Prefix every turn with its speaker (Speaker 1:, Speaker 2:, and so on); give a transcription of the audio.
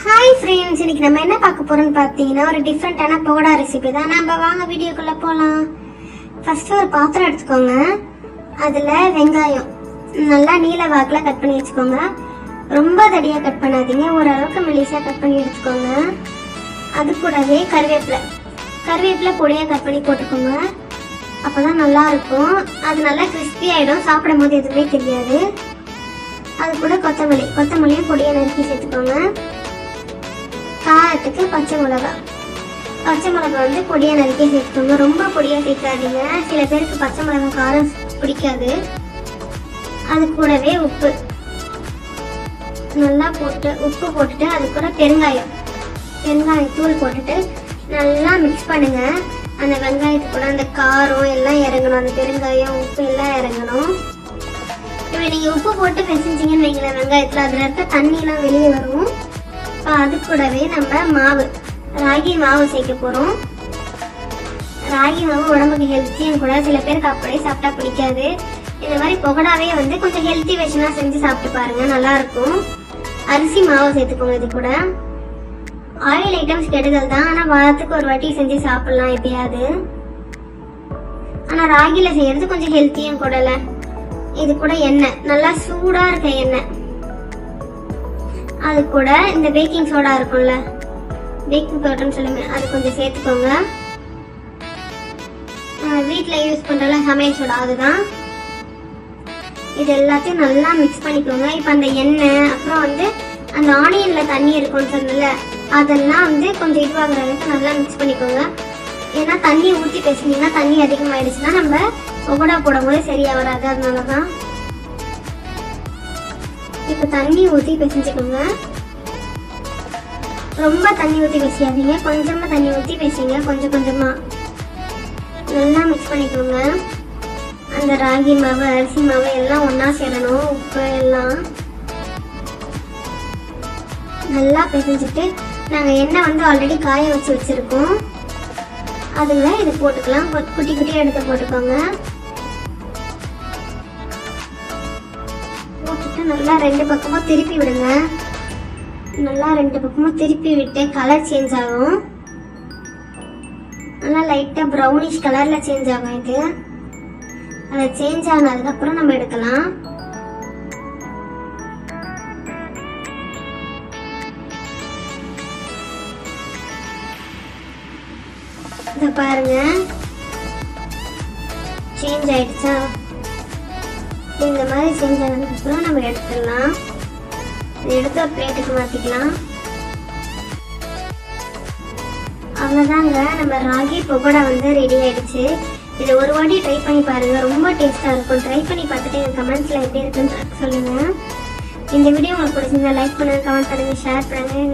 Speaker 1: Hi friends, இன்னைக்கு நம்ம என்ன பார்க்க போறோம்னு பார்த்தீங்கன்னா ஒரு டிஃப்ரெண்டான பகோடா ரெசிபி தான். நம்ம வாங்க வீடியோக்குள்ள போகலாம். ஃபர்ஸ்ட் ஒரு பாத்திரம் எடுத்துக்கோங்க. அதில் வெங்காயம் நல்லா நீல வாக்கில் கட் பண்ணி வச்சுக்கோங்க. ரொம்ப தடியாக கட் பண்ணாதீங்க, ஓரளவுக்கு மெலிசாக கட் பண்ணி எடுத்துக்கோங்க. அது கூடவே கருவேப்பிலை பொடியாக கட் பண்ணி போட்டுக்கோங்க. அப்போதான் நல்லா இருக்கும். அது நல்லா கிறிஸ்பி ஆகிடும், சாப்பிடும் போது எதுவுமே தெரியாது. அது கூட கொத்தமல்லியும் பொடியாக நறுக்கி சேர்த்துக்கோங்க. காரத்துக்கு பச்சை மிளகா வந்து பொடியாக நறுக்கி சேர்த்துக்கோங்க. ரொம்ப பொடியாக சேர்க்காதீங்க, சில பேருக்கு பச்சை மிளகா காரம் பிடிக்காது. அது கூடவே உப்பு நல்லா உப்பு போட்டுட்டு அது கூட பெருங்காயத்தூள் போட்டுட்டு நல்லா மிக்ஸ் பண்ணுங்க. அந்த வெங்காயத்து கூட அந்த காரம் எல்லாம் இறங்கணும், அந்த பெருங்காயம் உப்பு எல்லாம் இறங்கணும். இப்போ நீங்கள் உப்பு போட்டு பிசைஞ்சிங்கன்னு வைங்களேன் வெங்காயத்தில், அதில் இருக்க தண்ணியெலாம் வெளியே வரும். அது கூடவே நம்ம ராகி மாவு சேர்க்க போகிறோம். ராகி மாவு உடம்புக்கு ஹெல்த்தியும் கூட, சில பேருக்கு அப்படியே சாப்பிட்டா பிடிக்காது. இந்த மாதிரி பகோடாவே வந்து கொஞ்சம் ஹெல்த்தி வெர்ஷனாக செஞ்சு சாப்பிட்டு பாருங்க, நல்லா இருக்கும். அரிசி மாவு சேர்த்துக்கோங்க. இது கூட ஆயில் ஐட்டம்ஸ் கெடுதல் தான், ஆனால் வாரத்துக்கு ஒரு வாட்டி செஞ்சு சாப்பிடலாம் எப்பயாவது. ஆனால் ராகியில் செய்யறது கொஞ்சம் ஹெல்த்தியும் கூடல. இது கூட எண்ணெய், நல்லா சூடாக இருக்க எண்ணெய். அது கூட இந்த பேக்கிங் சோடா இருக்கும்ல, பேக்கிங் பவுடர்னு சொல்லுங்க, அது கொஞ்சம் சேர்த்துக்கோங்க. வீட்டில் யூஸ் பண்ணுறல சமையல் சோடா, அதுதான். இது எல்லாத்தையும் நல்லா மிக்ஸ் பண்ணிக்கோங்க. இப்போ அந்த எண்ணெய் அப்புறம் வந்து அந்த ஆனியனில் தண்ணி இருக்கும்னு சொன்னல, அதெல்லாம் வந்து கொஞ்சம் இதுவாகிற அளவுக்கு நல்லா மிக்ஸ் பண்ணிக்கோங்க. ஏன்னா தண்ணி ஊற்றி பேசினீங்கன்னா தண்ணி அதிகமாகிடுச்சுன்னா நம்ம பகோடா போடும்போது சரியாக வராது, அதனால தான். இப்போ தண்ணி ஊற்றி பிசைஞ்சுக்கோங்க. ரொம்ப தண்ணி ஊற்றி பிசையாதீங்க, கொஞ்சமாக தண்ணி ஊற்றி பிசைங்க, கொஞ்சமாக நல்லா மிக்ஸ் பண்ணிக்கோங்க. அந்த ராகி மாவு அரிசி மாவு எல்லாம் ஒன்றா சேரணும், உப்பு எல்லாம் நல்லா பிசைஞ்சிட்டு நாங்கள் எண்ணெய் வந்து ஆல்ரெடி காய வச்சுருக்கோம், அதில் இது போட்டுக்கலாம். குட்டி குட்டியாக எடுத்து போட்டுக்கோங்க. நல்லா ரெண்டு பக்கமும் திருப்பி விடுங்க. நல்லா ரெண்டு பக்கமும் திருப்பி விட்டு கலர் சேஞ்ச் ஆகும். நல்லா லைட்டாக ப்ரௌனிஷ் கலரில் சேஞ்ச் ஆகும். இது அது சேஞ்ச் ஆனதுக்கப்புறம் நம்ம எடுக்கலாம். இதை பாருங்க, சேஞ்ச் ஆயிடுச்சா? இந்த மாதிரி சேஞ்ச் ஆனதுக்கப்புறம் நம்ம எடுத்துடலாம். எடுத்து ஒரு பிளேட்டுக்கு மாற்றிக்கலாம். அவ்வளோதாங்க, நம்ம ராகி பகோடா வந்து ரெடி ஆயிடுச்சு. இதை ஒரு வாட்டி ட்ரை பண்ணி பாருங்க, ரொம்ப டேஸ்ட்டாக இருக்கும். ட்ரை பண்ணி பார்த்துட்டு எங்கள் கமெண்ட்ஸில் எப்படி இருக்குன்னு சொல்லுங்கள். இந்த வீடியோ உங்களுக்கு பிடிச்சிருந்தா லைக் பண்ணுங்கள், கமெண்ட் பண்ணுங்கள், ஷேர் பண்ணுங்கள்.